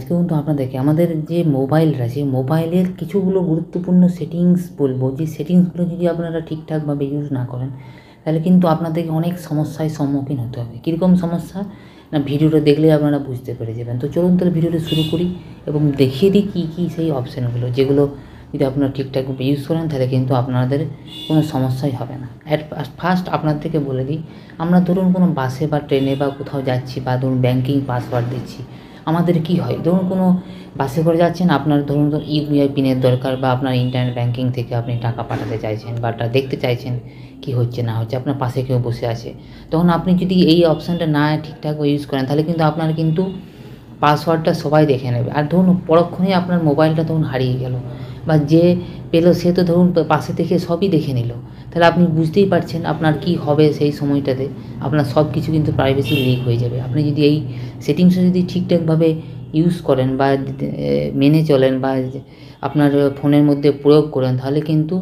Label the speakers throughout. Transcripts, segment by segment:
Speaker 1: আজকে কিন্তু আপনাদেরকে আমাদের যে মোবাইলটা, সেই মোবাইলের কিছুগুলো গুরুত্বপূর্ণ সেটিংস বলবো, যে সেটিংসগুলো যদি আপনারা ঠিকঠাকভাবে ইউজ না করেন তাহলে কিন্তু আপনাদেরকে অনেক সমস্যার সম্মুখীন হতে হবে। কীরকম সমস্যা না, ভিডিওটা দেখলে আপনারা বুঝতে পেরে যাবেন। তো চলুন তাহলে ভিডিওটা শুরু করি এবং দেখিয়ে দিই কী কী সেই অপশানগুলো, যেগুলো যদি আপনারা ঠিকঠাকভাবে ইউজ করেন তাহলে কিন্তু আপনাদের কোনো সমস্যাই হবে না। ফার্স্ট আপনাদেরকে বলে দিই, আমরা ধরুন কোনো বাসে বা ট্রেনে বা কোথাও যাচ্ছি, বা ধরুন ব্যাঙ্কিং পাসওয়ার্ড দিচ্ছি, আমাদের কি হয়, ধরুন কোনো বাসে করে যাচ্ছেন, আপনার ধরুন ইউপিআই পিনের দরকার, বা আপনার ইন্টারনেট ব্যাঙ্কিং থেকে আপনি টাকা পাঠাতে চাইছেন বা দেখতে চাইছেন কি হচ্ছে না হচ্ছে, আপনার পাশে কেউ বসে আছে, তখন আপনি যদি এই অপশানটা না ঠিকঠাক ইউজ করেন তাহলে কিন্তু আপনার কিন্তু পাসওয়ার্ডটা সবাই দেখে নেবে। আর ধরুন পরক্ষণেই আপনার মোবাইলটা তখন হারিয়ে গেল, বা যে পেলো সে তো ধরুন পাশে থেকে সবই দেখে নিল, তাহলে আপনি বুঝতেই পারছেন আপনার কি হবে সেই সময়টাতে। আপনার সব কিছু কিন্তু প্রাইভেসি লিক হয়ে যাবে। আপনি যদি এই সেটিংসটা যদি ঠিকঠাকভাবে ইউজ করেন বা মেনে চলেন, বা আপনার ফোনের মধ্যে প্রয়োগ করেন, তাহলে কিন্তু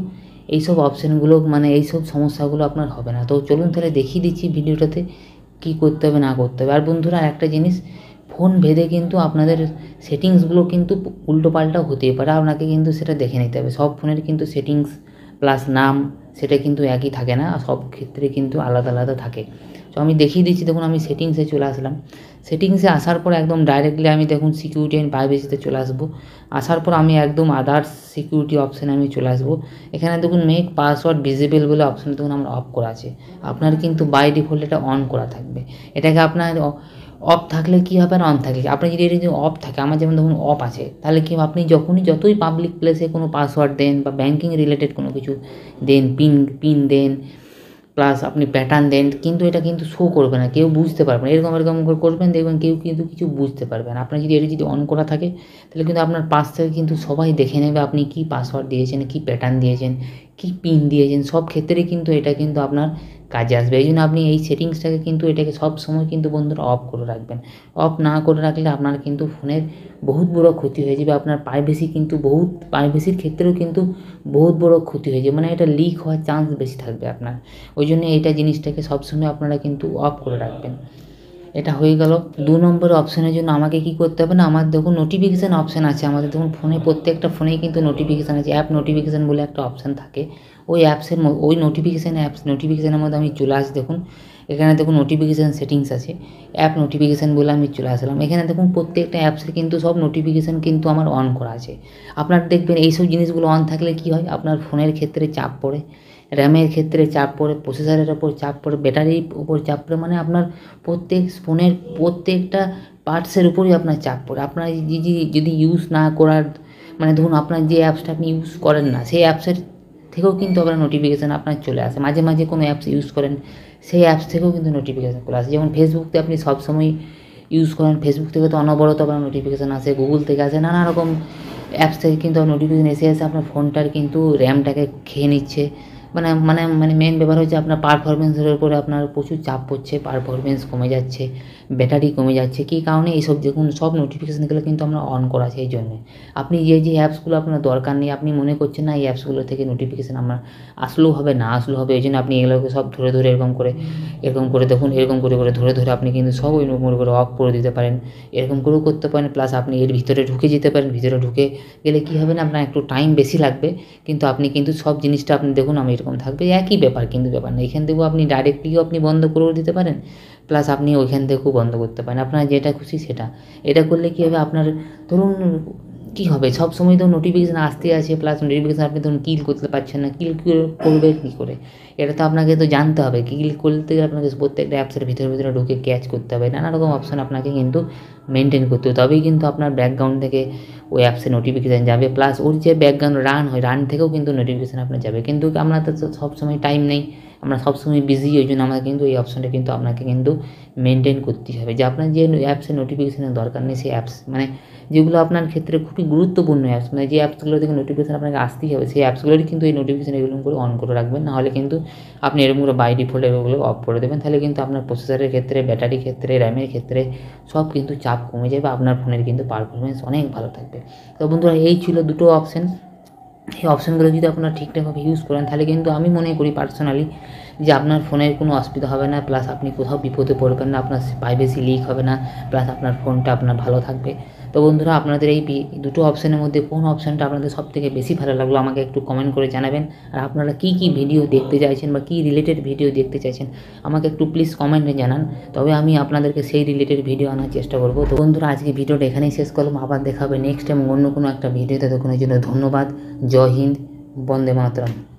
Speaker 1: এইসব অপশানগুলো মানে এইসব সমস্যাগুলো আপনার হবে না। তো চলুন তাহলে দেখিয়ে দিচ্ছি ভিডিওটাতে কী করতে হবে না করতে হবে। আর বন্ধুরা, একটা জিনিস, ফোন ভেদে কিন্তু আপনাদের সেটিংসগুলো কিন্তু উল্টোপাল্টাও হতেই পারে, আপনাকে কিন্তু সেটা দেখে নিতে হবে। সব ফোনের কিন্তু সেটিংস প্লাস নাম সেটা কিন্তু একই থাকে না, সব ক্ষেত্রে কিন্তু আলাদা আলাদা থাকে। তো আমি দেখিয়ে দিচ্ছি। দেখুন আমি সেটিংসে চলে আসলাম। সেটিংসে আসার পর একদম ডাইরেক্টলি আমি দেখুন সিকিউরিটি অ্যান্ড প্রাইভেসিতে চলে আসবো। আসার পর আমি একদম আদার্স সিকিউরিটি অপশানে আমি চলে আসবো। এখানে দেখুন মেক পাসওয়ার্ড ভিজিবল বলে অপশান দেখুন আমার অফ করা আছে। আপনার কিন্তু বাই ডিফল্ট এটা অন করা থাকবে। এটাকে আপনার অফ থাকলে কী হবে, আর অন থাকলে আপনি যদি এটা যদি অফ থাকে, আমার যেমন ধরুন অফ আছে, তাহলে কি আপনি যতই পাবলিক প্লেসে কোনো পাসওয়ার্ড দেন বা ব্যাঙ্কিং রিলেটেড কোনো কিছু দেন, পিন দেন, প্লাস আপনি প্যাটার্ন দেন, কিন্তু এটা কিন্তু শো করবে না, কেউ বুঝতে পারবে না। এরকম করে করবেন, দেখবেন কেউ কিন্তু কিছু বুঝতে পারবে না। আপনার যদি এটা যদি অন করা থাকে তাহলে কিন্তু আপনার পাশ থেকে কিন্তু সবাই দেখে নেবে আপনি কী পাসওয়ার্ড দিয়েছেন, কী প্যাটার্ন দিয়েছেন, কী পিন দিয়েছেন। সব ক্ষেত্রে কিন্তু এটা কিন্তু আপনার কাজে আসবে। এই জন্য আপনি এই সেটিংসটাকে কিন্তু এটাকে সব সময় কিন্তু বন্ধুরা অফ করে রাখবেন। অফ না করে রাখলে আপনার কিন্তু ফোনের বহুত বড় ক্ষতি হয়ে যাবে। আপনার প্রাইভেসির ক্ষেত্রেও কিন্তু বহুত বড় ক্ষতি হয়ে যাবে, মানে এটা লিক হওয়ার চান্স বেশি থাকবে আপনার। ওই জন্য এইটা জিনিসটাকে সবসময় আপনারা কিন্তু অফ করে রাখবেন। এটা হয়ে গেল। 2 নম্বর অপশানের জন্য আমাকে কী করতে হবে না, আমার দেখুন নোটিফিকেশান অপশান আছে। আমাদের দেখুন ফোনে প্রত্যেকটা ফোনেই কিন্তু নোটিফিকেশান আছে। অ্যাপ নোটিফিকেশান বলে একটা অপশান থাকে। ওই ওই নোটিফিকেশানের মধ্যে আমি চলে আসি। দেখুন এখানে দেখুন নোটিফিকেশান সেটিংস আছে, অ্যাপ নোটিফিকেশান বলে আমি চলে আসলাম। এখানে দেখুন প্রত্যেকটা অ্যাপসের কিন্তু সব নোটিফিকেশান কিন্তু আমার অন করা আছে। আপনার দেখবেন এইসব জিনিসগুলো অন থাকলে কী হয়, আপনার ফোনের ক্ষেত্রে চাপ পড়ে, র্যামের ক্ষেত্রে চাপ পড়ে, প্রসেসরের ওপর চাপ পড়ে, ব্যাটারির উপর চাপ পড়ে, মানে আপনার ফোনের প্রত্যেকটা পার্টসের উপরেই আপনার চাপ পড়ে। আপনার যদি ইউজ না করার, মানে ধরুন আপনার যে অ্যাপসটা আপনি ইউজ করেন না, সেই অ্যাপসের থেকেও কিন্তু আপনার নোটিফিকেশান আপনার চলে আসে। মাঝে মাঝে কোনো অ্যাপস ইউজ করেন, সেই অ্যাপস থেকেও কিন্তু নোটিফিকেশান চলে আসে। যেমন ফেসবুকতে আপনি সবসময় ইউজ করেন, ফেসবুক থেকে তো অনবরত আপনার নোটিফিকেশান আসে, গুগল থেকে আসে, নানা রকম অ্যাপস থেকে কিন্তু নোটিফিকেশান এসে আপনার ফোনটার কিন্তু র্যামটাকে খেয়ে নিচ্ছে। মানে মেন ব্যাপার হচ্ছে আপনার পারফরমেন্সের উপরে আপনার প্রচুর চাপ পড়ছে, পারফরমেন্স কমে যাচ্ছে, ব্যাটারি কমে যাচ্ছে। কী কারণে এইসব দেখুন সব নোটিফিকেশানগুলো কিন্তু আমরা অন করা আছে। এই জন্যে আপনি যে অ্যাপসগুলো আপনার দরকার নেই, আপনি মনে করছেন না এই অ্যাপসগুলো থেকে নোটিফিকেশান আমার আসলেও হবে না আসলেও হবে, এই জন্য আপনি এগুলোকে সব ধরে এরকম করে দেখুন, এরকম করে ধরে আপনি কিন্তু সব ওই করে অফ করে দিতে পারেন। এরকম করেও করতে পারেন। প্লাস আপনি এর ভিতরে ঢুকে যেতে পারেন। ভিতরে ঢুকে গেলে কী হবে না, আপনার একটু টাইম বেশি লাগবে, কিন্তু আপনি কিন্তু সব জিনিসটা আপনি দেখুন আমি এরকম থাকবে, একই ব্যাপার, কিন্তু ব্যাপার না। এখান থেকেও আপনি ডাইরেক্টলিও আপনি বন্ধ করেও দিতে পারেন, প্লাস আপনি ওইখান থেকেও বন্ধ করতে পারেন, আপনার যেটা খুশি সেটা। এটা করলে কী হবে, আপনার ধরুন কী হবে, সব সময় তো নোটিফিকেশান আসতে আছে, প্লাস নোটিফিকেশান আপনি ধরুন কিল করতে পারছেন না, কিল করবেন কী করে, এটা তো আপনাকে তো জানতে হবে। কিল করতে গেলে আপনাকে প্রত্যেকটা অ্যাপসের ভিতরে ঢুকে ক্যাচ করতে হবে, নানা রকম অপশান আপনাকে কিন্তু মেনটেন করতে হবে, তবেই কিন্তু আপনার ব্যাকগ্রাউন্ড থেকে ওই অ্যাপসে নোটিফিকেশান যাবে। প্লাস ওর যে ব্যাকগ্রাউন্ড রান থেকেও কিন্তু নোটিফিকেশান আপনার যাবে। কিন্তু আমরা তো সবসময় টাইম নেই, আমরা সবসময় বিজি, ওই জন্য আমাদের কিন্তু এই অপশানটা কিন্তু আপনাকে কিন্তু মেনটেন করতেই হবে, যে আপনার যে অ্যাপসের নোটিফিকেশানের দরকার নেই সেই অ্যাপস, মানে যেগুলো আপনার ক্ষেত্রে খুবই গুরুত্বপূর্ণ অ্যাপস, মানে যে অ্যাপসগুলো থেকে নোটিফিকেশান আপনাকে আসতেই হবে, সেই অ্যাপসগুলোরই কিন্তু এই নোটিফিকেশান এগুলো করে অন করে রাখবেন। নাহলে কিন্তু আপনি এরকম করে বাই ডিফল্ট এগুলো অফ করে দেবেন, তাহলে কিন্তু আপনার প্রসেসরের ক্ষেত্রে, ব্যাটারির ক্ষেত্রে, র্যামের ক্ষেত্রে সব কিন্তু চাপ কমে যাবে, আপনার ফোনের কিন্তু পারফরমেন্স অনেক ভালো থাকবে। তো বন্ধুরা, এই ছিল দুটো অপশান। এই অপশানগুলো যদি আপনারা ঠিকঠাকভাবে ইউজ করেন তাহলে কিন্তু আমি মনে করি পার্সোনালি যে আপনার ফোনের কোনো অসুবিধা হবে না, প্লাস আপনি কোথাও বিপদে পড়বেন না, আপনার প্রাইভেসি লিক হবে না, প্লাস আপনার ফোনটা আপনার ভালো থাকবে। তো বন্ধুরা, আপনাদের এই দুটো অপশানের মধ্যে কোন অপশানটা আপনাদের সবথেকে বেশি ভালো লাগলো আমাকে একটু কমেন্ট করে জানাবেন। আর আপনারা কী কী ভিডিও দেখতে চাইছেন বা কী রিলেটেড ভিডিও দেখতে চাইছেন আমাকে একটু প্লিজ কমেন্টে জানান, তবে আমি আপনাদেরকে সেই রিলেটেড ভিডিও আনার চেষ্টা করব। তো বন্ধুরা, আজকে ভিডিওটা এখানেই শেষ করলাম, আবার দেখা হবে নেক্সট টাইম অন্য কোনো একটা ভিডিওতে। ততক্ষণের জন্য ধন্যবাদ। জয় হিন্দ, বন্দে মাতরম।